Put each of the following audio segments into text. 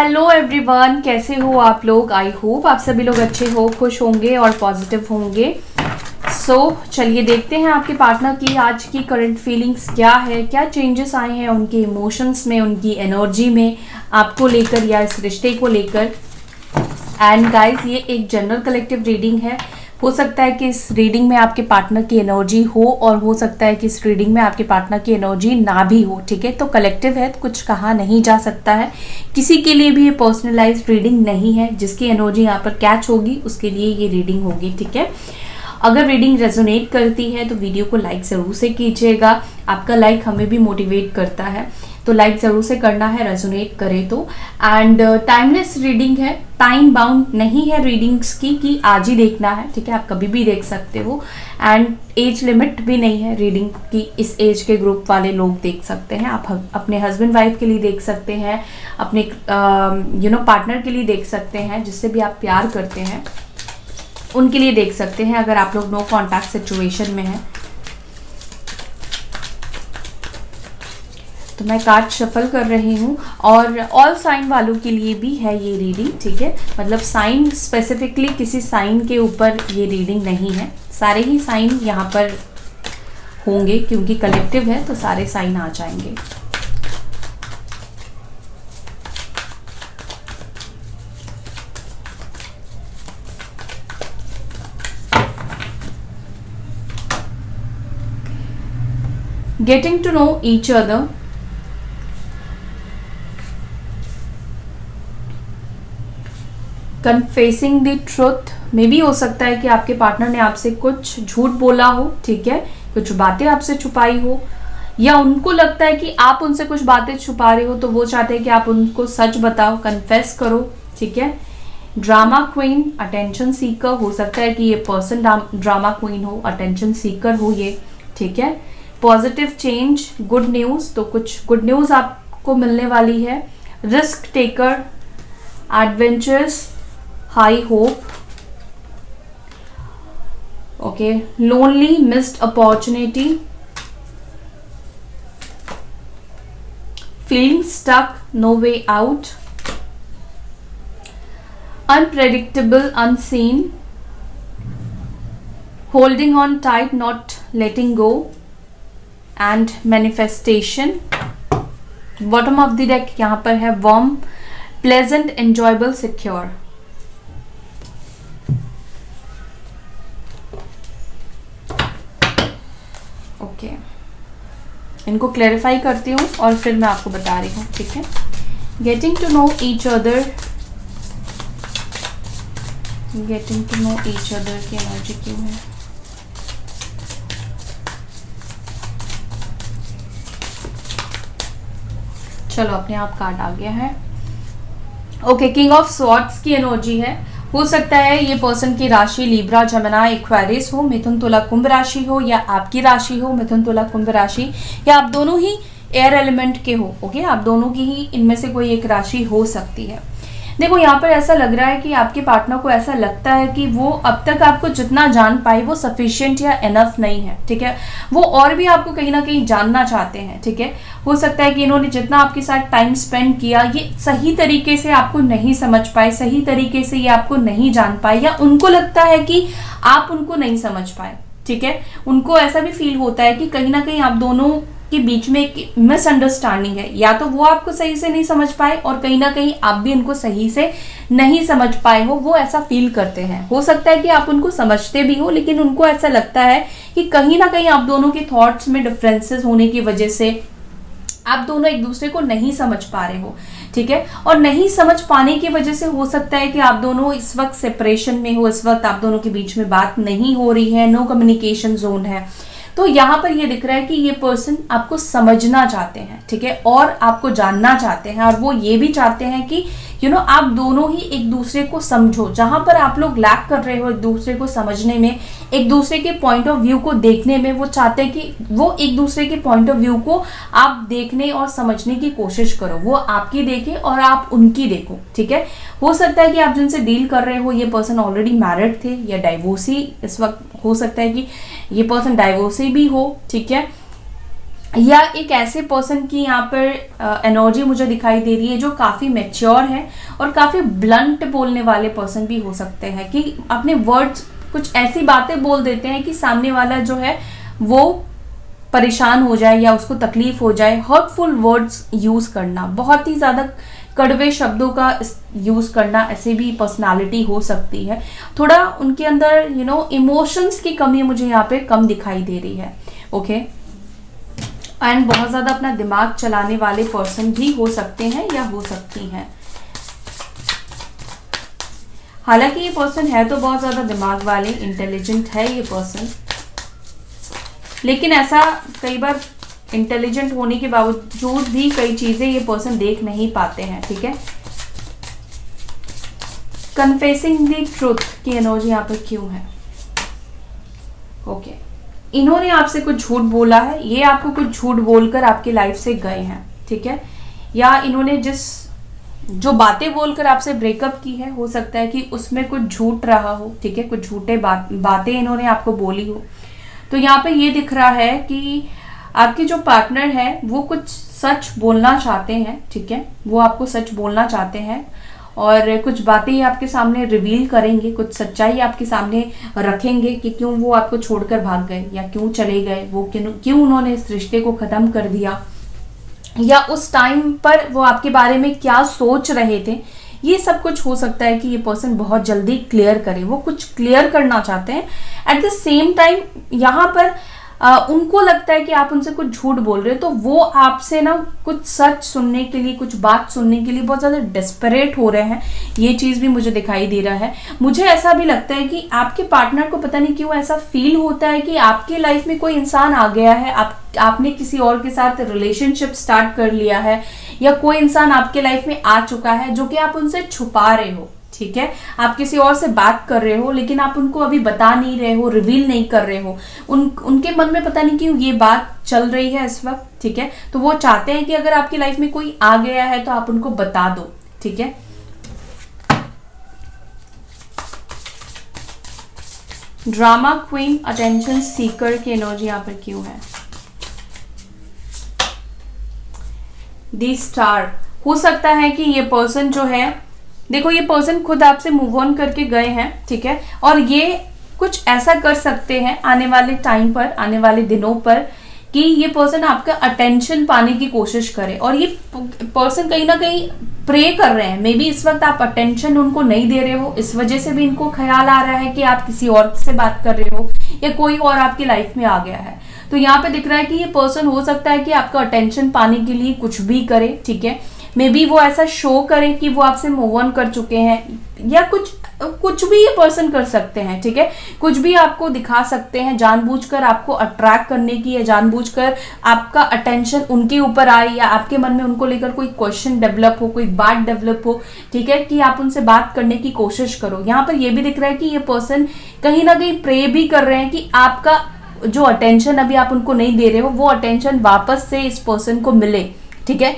Hello everyone, कैसे हो आप लोग। आई होप आप सभी लोग अच्छे हो, खुश होंगे और पॉजिटिव होंगे। चलिए देखते हैं आपके पार्टनर की आज की करंट फीलिंग्स क्या है, क्या चेंजेस आए हैं उनके इमोशंस में, उनकी एनर्जी में, आपको लेकर या इस रिश्ते को लेकर। एंड गाइस, ये एक जनरल कलेक्टिव रीडिंग है। हो सकता है कि इस रीडिंग में आपके पार्टनर की एनर्जी हो और हो सकता है कि इस रीडिंग में आपके पार्टनर की एनर्जी ना भी हो। ठीक है, तो कलेक्टिव है तो कुछ कहा नहीं जा सकता है। किसी के लिए भी ये पर्सनलाइज्ड रीडिंग नहीं है। जिसकी एनर्जी यहाँ पर कैच होगी उसके लिए ये रीडिंग होगी। ठीक है, अगर रीडिंग रेजोनेट करती है तो वीडियो को लाइक ज़रूर से कीजिएगा। आपका लाइक हमें भी मोटिवेट करता है, तो लाइक ज़रूर से करना है रेजोनेट करे तो। एंड टाइमलेस रीडिंग है, टाइम बाउंड नहीं है रीडिंग्स की कि आज ही देखना है। ठीक है, आप कभी भी देख सकते हो। एंड एज लिमिट भी नहीं है रीडिंग की, इस एज के ग्रुप वाले लोग देख सकते हैं। आप अपने हस्बैंड वाइफ के लिए देख सकते हैं, अपने पार्टनर के लिए देख सकते हैं, जिससे भी आप प्यार करते हैं उनके लिए देख सकते हैं, अगर आप लोग नो कॉन्टैक्ट सिचुएशन में हैं। तो मैं कार्ड शफल कर रही हूँ और ऑल साइन वालों के लिए भी है ये रीडिंग। ठीक है, मतलब साइन स्पेसिफिकली किसी साइन के ऊपर ये रीडिंग नहीं है, सारे ही साइन यहाँ पर होंगे क्योंकि कलेक्टिव है तो सारे साइन आ जाएंगे। Getting to know each other, confessing the truth, मे भी हो सकता है कि आपके पार्टनर ने आपसे कुछ झूठ बोला हो। ठीक है, कुछ बातें आपसे छुपाई हो, या उनको लगता है कि आप उनसे कुछ बातें छुपा रहे हो तो वो चाहते हैं कि आप उनको सच बताओ, कन्फेस करो। ठीक है, ड्रामा क्वीन, अटेंशन सीकर, हो सकता है कि ये पर्सन ड्रामा क्वीन हो, अटेंशन सीकर हो ये। ठीक है, पॉजिटिव चेंज, गुड न्यूज़, तो कुछ गुड न्यूज़ आपको मिलने वाली है। Risk taker, adventures, high hope, okay, lonely, missed opportunity, feeling stuck, no way out, unpredictable, unseen, holding on tight, not letting go, and manifestation. Bottom of the deck यहाँ पर है warm, pleasant, enjoyable, secure. Okay, इनको clarify करती हूँ और फिर मैं आपको बता रही हूँ। ठीक है, getting to know each other, getting to know each other की एनर्जी क्यों है। चलो, अपने आप कार्ड आ गया है। ओके, किंग ऑफ स्वॉर्ड्स की एनर्जी है। हो सकता है ये पर्सन की राशि लिब्रा, जमिनी, एक्वेरियस हो, मिथुन, तुला, कुंभ राशि हो, या आपकी राशि हो मिथुन, तुला, कुंभ राशि, या आप दोनों ही एयर एलिमेंट के हो। ओके, आप दोनों की ही इनमें से कोई एक राशि हो सकती है। देखो, यहाँ पर ऐसा लग रहा है कि आपके पार्टनर को ऐसा लगता है कि वो अब तक आपको जितना जान पाए वो सफिशिएंट या इनफ नहीं है। ठीक है, वो और भी आपको कहीं ना कहीं जानना चाहते हैं। ठीक है, हो सकता है कि इन्होंने जितना आपके साथ टाइम स्पेंड किया ये सही तरीके से आपको नहीं समझ पाए, सही तरीके से ये आपको नहीं जान पाए, या उनको लगता है कि आप उनको नहीं समझ पाए। ठीक है, उनको ऐसा भी फील होता है कि कहीं ना कहीं आप दोनों के बीच में एक मिसअंडरस्टैंडिंग है, या तो वो आपको सही से नहीं समझ पाए और कहीं ना कहीं आप भी उनको सही से नहीं समझ पाए हो, वो ऐसा फील करते हैं। हो सकता है कि आप उनको समझते भी हो लेकिन उनको ऐसा लगता है कि कहीं ना कहीं आप दोनों के थॉट्स में डिफरेंसेस होने की वजह से आप दोनों एक दूसरे को नहीं समझ पा रहे हो। ठीक है, और नहीं समझ पाने की वजह से हो सकता है कि आप दोनों इस वक्त सेपरेशन में हो, इस वक्त आप दोनों के बीच में बात नहीं हो रही है, नो कम्युनिकेशन जोन है। तो यहाँ पर ये दिख रहा है कि ये पर्सन आपको समझना चाहते हैं। ठीक है, और आपको जानना चाहते हैं, और वो ये भी चाहते हैं कि आप दोनों ही एक दूसरे को समझो। जहां पर आप लोग लैक कर रहे हो एक दूसरे को समझने में, एक दूसरे के पॉइंट ऑफ व्यू को देखने में, वो चाहते हैं कि वो एक दूसरे के पॉइंट ऑफ व्यू को आप देखने और समझने की कोशिश करो, वो आपकी देखे और आप उनकी देखो। ठीक है, हो सकता है कि आप जिनसे डील कर रहे हो ये पर्सन ऑलरेडी मैरिड थे या डाइवोर्सी इस वक्त, हो सकता है कि ये पर्सन डाइवोर्सी भी हो। ठीक है, या एक ऐसे पर्सन की यहाँ पर एनर्जी मुझे दिखाई दे रही है जो काफ़ी मैच्योर है और काफ़ी ब्लंट बोलने वाले पर्सन भी हो सकते हैं, कि अपने वर्ड्स कुछ ऐसी बातें बोल देते हैं कि सामने वाला जो है वो परेशान हो जाए या उसको तकलीफ हो जाए। हर्टफुल वर्ड्स यूज करना, बहुत ही ज्यादा कड़वे शब्दों का यूज करना, ऐसे भी पर्सनालिटी हो सकती है। थोड़ा उनके अंदर इमोशंस की कमी मुझे यहाँ पे कम दिखाई दे रही है। ओके, एंड बहुत ज्यादा अपना दिमाग चलाने वाले पर्सन भी हो सकते हैं या हो सकती हैं। हालांकि ये पर्सन है तो बहुत ज्यादा दिमाग वाले, इंटेलिजेंट है ये पर्सन, लेकिन ऐसा कई बार इंटेलिजेंट होने के बावजूद भी कई चीजें ये पर्सन देख नहीं पाते हैं। ठीक है, कन्फेसिंग द ट्रूथ की एनर्जी यहाँ पर क्यों है? ओके, इन्होंने आपसे कुछ झूठ बोला है, ये आपको कुछ झूठ बोलकर आपकी लाइफ से गए हैं। ठीक है, या इन्होंने जो बातें बोलकर आपसे ब्रेकअप की है, हो सकता है कि उसमें कुछ झूठ रहा हो। ठीक है, कुछ झूठे बातें इन्होंने आपको बोली हो। तो यहाँ पे ये दिख रहा है कि आपके जो पार्टनर है वो कुछ सच बोलना चाहते हैं। ठीक है, वो आपको सच बोलना चाहते हैं और कुछ बातें आपके सामने रिवील करेंगे, कुछ सच्चाई आपके सामने रखेंगे कि क्यों वो आपको छोड़कर भाग गए या क्यों चले गए, वो क्यों उन्होंने इस रिश्ते को खत्म कर दिया, या उस टाइम पर वो आपके बारे में क्या सोच रहे थे। ये सब कुछ हो सकता है कि ये पर्सन बहुत जल्दी क्लियर करे, वो कुछ क्लियर करना चाहते हैं। एट द सेम टाइम यहाँ पर उनको लगता है कि आप उनसे कुछ झूठ बोल रहे हो, तो वो आपसे ना कुछ सच सुनने के लिए, कुछ बात सुनने के लिए बहुत ज़्यादा डेस्परेट हो रहे हैं। ये चीज़ भी मुझे दिखाई दे रहा है। मुझे ऐसा भी लगता है कि आपके पार्टनर को पता नहीं क्यों ऐसा फील होता है कि आपके लाइफ में कोई इंसान आ गया है, आपने किसी और के साथ रिलेशनशिप स्टार्ट कर लिया है, या कोई इंसान आपके लाइफ में आ चुका है जो कि आप उनसे छुपा रहे हो। ठीक है, आप किसी और से बात कर रहे हो लेकिन आप उनको अभी बता नहीं रहे हो, रिवील नहीं कर रहे हो। उनके मन में पता नहीं क्यों ये बात चल रही है इस वक्त। ठीक है, तो वो चाहते हैं कि अगर आपकी लाइफ में कोई आ गया है तो आप उनको बता दो। ठीक है, ड्रामा क्वीन, अटेंशन सीकर की एनर्जी यहां पर क्यों है? दी स्टार, हो सकता है कि ये पर्सन जो है, देखो ये पर्सन खुद आपसे मूव ऑन करके गए हैं। ठीक है, और ये कुछ ऐसा कर सकते हैं आने वाले टाइम पर, आने वाले दिनों पर, कि ये पर्सन आपका अटेंशन पाने की कोशिश करे। और ये पर्सन कहीं ना कहीं प्रे कर रहे हैं, मे बी इस वक्त आप अटेंशन उनको नहीं दे रहे हो, इस वजह से भी इनको ख्याल आ रहा है कि आप किसी और से बात कर रहे हो या कोई और आपकी लाइफ में आ गया है। तो यहाँ पे दिख रहा है कि ये पर्सन हो सकता है कि आपका अटेंशन पाने के लिए कुछ भी करे। ठीक है, मे बी वो ऐसा शो करें कि वो आपसे मूव ऑन कर चुके हैं, या कुछ भी ये पर्सन कर सकते हैं। ठीक है, कुछ भी आपको दिखा सकते हैं, जानबूझकर आपको अट्रैक्ट करने की, या जानबूझकर आपका अटेंशन उनके ऊपर आए, या आपके मन में उनको लेकर कोई क्वेश्चन डेवलप हो, कोई बात डेवलप हो। ठीक है, कि आप उनसे बात करने की कोशिश करो। यहाँ पर यह भी दिख रहा है कि ये पर्सन कहीं ना कहीं प्रे भी कर रहे हैं कि आपका जो अटेंशन अभी आप उनको नहीं दे रहे हो, वो अटेंशन वापस से इस पर्सन को मिले। ठीक है,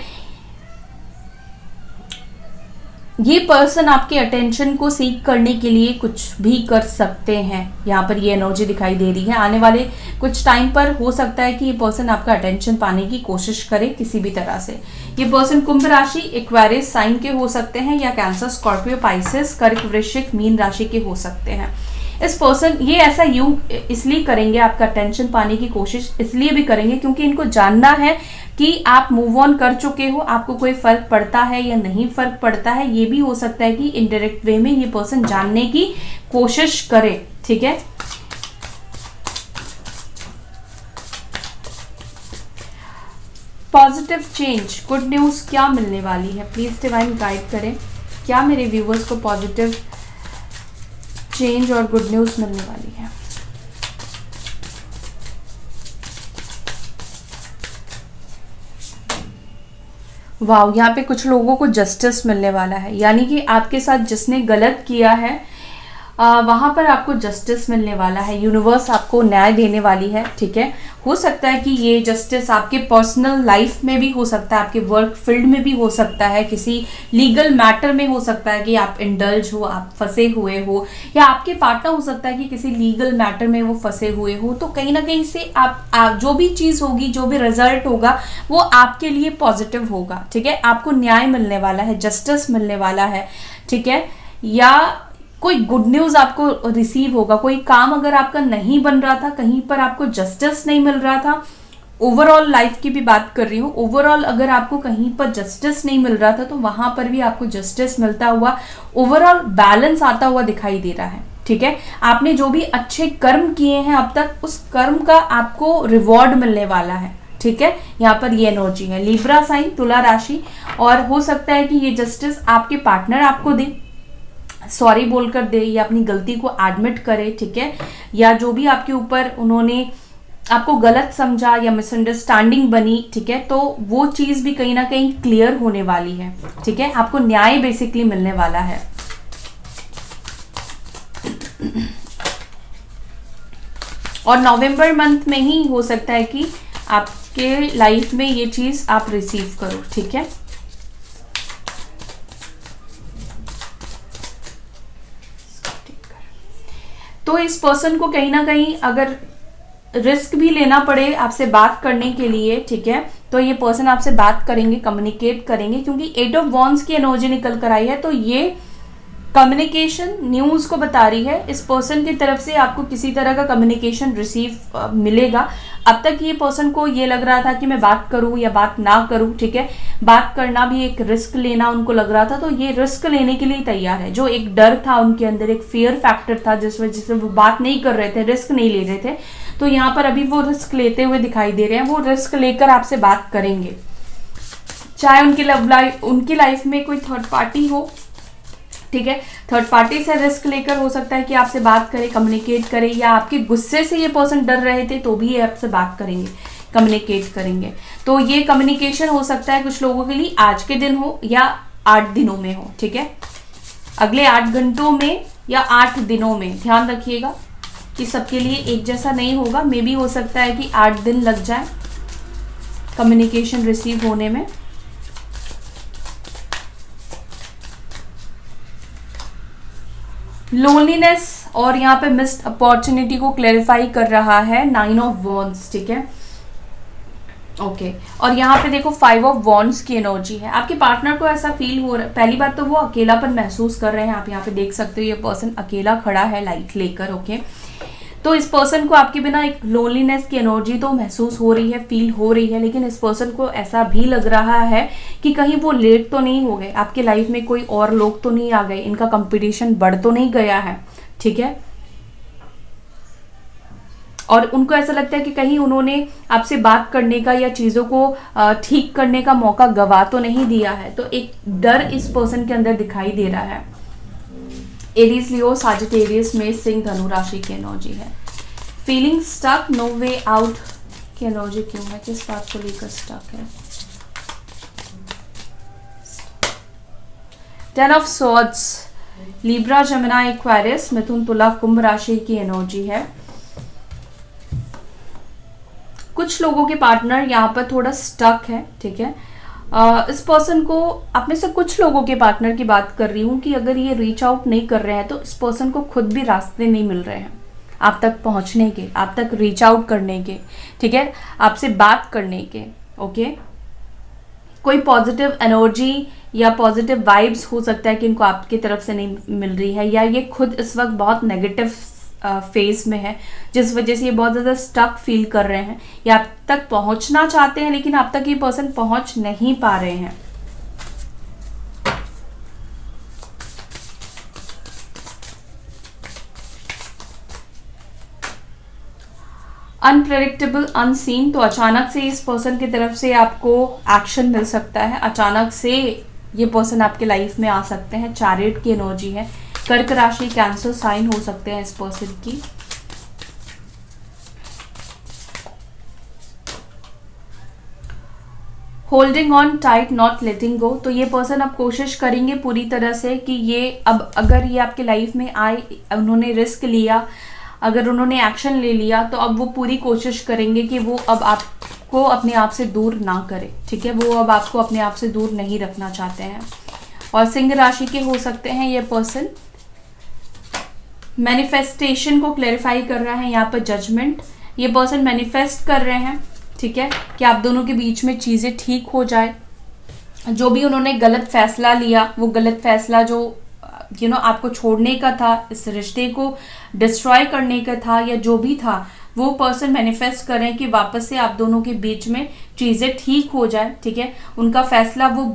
ये पर्सन आपके अटेंशन को सीख करने के लिए कुछ भी कर सकते हैं। यहाँ पर ये एनर्जी दिखाई दे रही है। आने वाले कुछ टाइम पर हो सकता है कि ये पर्सन आपका अटेंशन पाने की कोशिश करे किसी भी तरह से। ये पर्सन कुंभ राशि, एक्वेरियस साइन के हो सकते हैं, या कैंसर, स्कॉर्पियो, पाइसेस, कर्क, वृश्चिक, मीन राशि के हो सकते हैं। इस पर्सन ये ऐसा इसलिए करेंगे, आपका अटेंशन पाने की कोशिश इसलिए भी करेंगे क्योंकि इनको जानना है कि आप मूव ऑन कर चुके हो, आपको कोई फर्क पड़ता है या नहीं फर्क पड़ता है। ये भी हो सकता है कि इनडायरेक्ट वे में ये पर्सन जानने की कोशिश करे। ठीक है, पॉजिटिव चेंज, गुड न्यूज क्या मिलने वाली है? प्लीज डिवाइन गाइड करें, क्या मेरे व्यूवर्स को पॉजिटिव चेंज और गुड न्यूज मिलने वाली है? वाह, यहाँ पे कुछ लोगों को जस्टिस मिलने वाला है, यानी कि आपके साथ जिसने गलत किया है वहां पर आपको जस्टिस मिलने वाला है, यूनिवर्स आपको न्याय देने वाली है, ठीक है। हो सकता है कि ये जस्टिस आपके पर्सनल लाइफ में भी हो सकता है, आपके वर्क फील्ड में भी हो सकता है, किसी लीगल मैटर में हो सकता है कि आप इंडल्ज हो, आप फंसे हुए हो, या आपके पार्टनर हो सकता है कि किसी लीगल मैटर में वो फंसे हुए हो। तो कहीं ना कहीं से आप जो भी चीज होगी, जो भी रिजल्ट होगा वो आपके लिए पॉजिटिव होगा, ठीक है। आपको न्याय मिलने वाला है, जस्टिस मिलने वाला है, ठीक है। या कोई गुड न्यूज आपको रिसीव होगा, कोई काम अगर आपका नहीं बन रहा था, कहीं पर आपको जस्टिस नहीं मिल रहा था, ओवरऑल लाइफ की भी बात कर रही हूँ, ओवरऑल अगर आपको कहीं पर जस्टिस नहीं मिल रहा था तो वहां पर भी आपको जस्टिस मिलता हुआ, ओवरऑल बैलेंस आता हुआ दिखाई दे रहा है, ठीक है। आपने जो भी अच्छे कर्म किए हैं अब तक, उस कर्म का आपको रिवॉर्ड मिलने वाला है, ठीक है। यहाँ पर ये एनर्जी है लिब्रा साइन, तुला राशि। और हो सकता है कि ये जस्टिस आपके पार्टनर आपको दे, सॉरी बोलकर दे, या अपनी गलती को एडमिट करे, ठीक है। या जो भी आपके ऊपर उन्होंने आपको गलत समझा या मिसअंडरस्टैंडिंग बनी, ठीक है, तो वो चीज भी कहीं ना कहीं क्लियर होने वाली है, ठीक है। आपको न्याय बेसिकली मिलने वाला है। और नवंबर मंथ में ही हो सकता है कि आपके लाइफ में ये चीज आप रिसीव करो, ठीक है। तो इस पर्सन को कहीं ना कहीं अगर रिस्क भी लेना पड़े आपसे बात करने के लिए, ठीक है, तो ये पर्सन आपसे बात करेंगे, कम्युनिकेट करेंगे, क्योंकि 8 ऑफ वॉन्ड्स की एनर्जी निकल कर आई है। तो ये कम्युनिकेशन न्यूज को बता रही है, इस पर्सन की तरफ से आपको किसी तरह का कम्युनिकेशन रिसीव मिलेगा। अब तक ये पर्सन को ये लग रहा था कि मैं बात करूं या बात ना करूं, ठीक है, बात करना भी एक रिस्क लेना उनको लग रहा था, तो ये रिस्क लेने के लिए तैयार है। जो एक डर था उनके अंदर, एक फियर फैक्टर था जिस वजह से वो बात नहीं कर रहे थे, रिस्क नहीं ले रहे थे, तो यहाँ पर अभी वो रिस्क लेते हुए दिखाई दे रहे हैं। वो रिस्क लेकर आपसे बात करेंगे, चाहे उनकी लाइफ में कोई थर्ड पार्टी हो, ठीक है। थर्ड पार्टी से रिस्क लेकर हो सकता है कि आपसे बात करे, कम्युनिकेट करे, या आपके गुस्से से ये पर्सन डर रहे थे तो भी ये आपसे बात करेंगे, कम्युनिकेट करेंगे। तो ये कम्युनिकेशन हो सकता है कुछ लोगों के लिए आज के दिन हो या 8 दिनों में हो, ठीक है, अगले 8 घंटों में या 8 दिनों में। ध्यान रखिएगा कि सबके लिए एक जैसा नहीं होगा, मे भी हो सकता है कि 8 दिन लग जाए कम्युनिकेशन रिसीव होने में। लोनलीनेस और यहाँ पे मिस्ड अपॉर्चुनिटी को क्लैरिफाई कर रहा है 9 ऑफ वॉन्ड्स, ठीक है, ओके। और यहाँ पे देखो 5 ऑफ वॉन्ड्स की एनर्जी है। आपके पार्टनर को ऐसा फील हो रहा है, पहली बात तो वो अकेलापन महसूस कर रहे हैं, आप यहाँ पे देख सकते हो ये पर्सन अकेला खड़ा है लाइट लेकर, ओके। तो इस पर्सन को आपके बिना एक लोनलीनेस की एनर्जी तो महसूस हो रही है, फील हो रही है, लेकिन इस पर्सन को ऐसा भी लग रहा है कि कहीं वो लेट तो नहीं हो गए, आपके लाइफ में कोई और लोग तो नहीं आ गए, इनका कंपटीशन बढ़ तो नहीं गया है, ठीक है। और उनको ऐसा लगता है कि कहीं उन्होंने आपसे बात करने का या चीजों को ठीक करने का मौका गवा तो नहीं दिया है, तो एक डर इस पर्सन के अंदर दिखाई दे रहा है। एरीज, लियो, सजिटेरियस में सिंह, धनु राशि की एनर्जी है। Feeling stuck, no way out की एनर्जी क्यों है, किस बात को लेकर स्टक है। 10 of swords, Libra, Gemini, Aquarius, Mithun, Tula, Kumbh राशि की एनर्जी है। कुछ लोगों के पार्टनर यहाँ पर थोड़ा स्टक है, ठीक है। इस पर्सन को, आप में से कुछ लोगों के पार्टनर की बात कर रही हूँ कि अगर ये रीच आउट नहीं कर रहे हैं तो इस पर्सन को खुद भी रास्ते नहीं मिल रहे हैं आप तक पहुंचने के, आप तक रीच आउट करने के, ठीक है, आपसे बात करने के, ओके। कोई पॉजिटिव एनर्जी या पॉजिटिव वाइब्स हो सकता है कि इनको आपकी तरफ से नहीं मिल रही है, या ये खुद इस वक्त बहुत नेगेटिव फेज में है, जिस वजह से ये बहुत ज़्यादा स्टक फील कर रहे हैं, या आप तक पहुंचना चाहते हैं लेकिन आप तक ये पर्सन पहुंच नहीं पा रहे हैं। अनप्रेडिक्टेबल, अनसीन, तो अचानक से इस पर्सन की तरफ से आपको एक्शन मिल सकता है, अचानक से ये पर्सन आपके लाइफ में आ सकते हैं। चैरियट की एनर्जी है। कर्क राशि, कैंसर साइन हो सकते हैं इस पर्सन की। Holding on tight not letting go, तो ये पर्सन अब कोशिश करेंगे पूरी तरह से कि ये अब अगर ये आपके लाइफ में आए, उन्होंने रिस्क लिया, अगर उन्होंने एक्शन ले लिया, तो अब वो पूरी कोशिश करेंगे कि वो अब आपको अपने आप से दूर ना करे, ठीक है। वो अब आपको अपने आप से दूर नहीं रखना चाहते हैं। और सिंह राशि के हो सकते हैं ये पर्सन। मैनिफेस्टेशन को क्लेरिफाई कर रहा है यहाँ पर जजमेंट। ये पर्सन मैनिफेस्ट कर रहे हैं, ठीक है, कि आप दोनों के बीच में चीज़ें ठीक हो जाए। जो भी उन्होंने गलत फैसला लिया, वो गलत फैसला जो आपको छोड़ने का था, इस रिश्ते को डिस्ट्रॉय करने का था, या जो भी था, वो पर्सन मैनिफेस्ट करें कि वापस से आप दोनों के बीच में चीज़ें ठीक हो जाए, ठीक है। उनका फैसला वो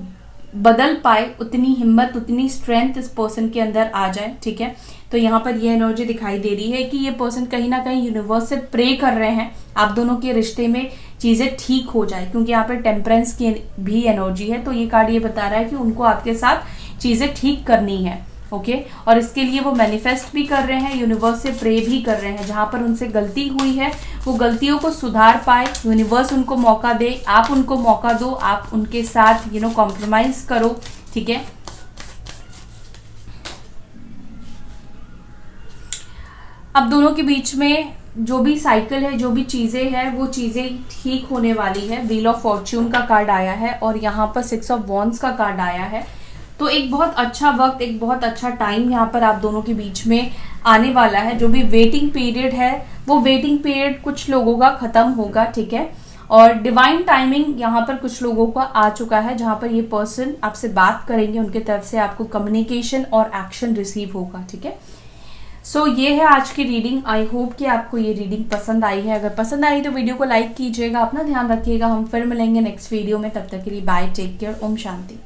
बदल पाए, उतनी हिम्मत, उतनी स्ट्रेंथ इस पर्सन के अंदर आ जाए, ठीक है। तो यहाँ पर ये एनर्जी दिखाई दे रही है कि ये पर्सन कहीं ना कहीं यूनिवर्स से प्रे कर रहे हैं आप दोनों के रिश्ते में चीज़ें ठीक हो जाए, क्योंकि यहाँ पर टेम्परेंस की भी एनर्जी है। तो ये कार्ड ये बता रहा है कि उनको आपके साथ चीज़ें ठीक करनी है, ओके। और इसके लिए वो मैनिफेस्ट भी कर रहे हैं, यूनिवर्स से प्रे भी कर रहे हैं। जहाँ पर उनसे गलती हुई है वो गलतियों को सुधार पाए, यूनिवर्स उनको मौका दे, आप उनको मौका दो, आप उनके साथ कॉम्प्रोमाइज करो, ठीक है। अब दोनों के बीच में जो भी साइकिल है, जो भी चीज़ें हैं, वो चीज़ें ठीक होने वाली है। व्हील ऑफ फॉर्च्यून का कार्ड आया है और यहाँ पर 6 ऑफ वॉन्ड्स का कार्ड आया है। तो एक बहुत अच्छा वक्त, एक बहुत अच्छा टाइम यहाँ पर आप दोनों के बीच में आने वाला है। जो भी वेटिंग पीरियड है, वो वेटिंग पीरियड कुछ लोगों का खत्म होगा, ठीक है। और डिवाइन टाइमिंग यहाँ पर कुछ लोगों का आ चुका है, जहाँ पर ये पर्सन आपसे बात करेंगे, उनके तरफ से आपको कम्युनिकेशन और एक्शन रिसीव होगा, ठीक है। सो ये है आज की रीडिंग। आई होप कि आपको ये रीडिंग पसंद आई है। अगर पसंद आई तो वीडियो को लाइक कीजिएगा, अपना ध्यान रखिएगा। हम फिर मिलेंगे नेक्स्ट वीडियो में, तब तक के लिए bye, take care, Om Shanti.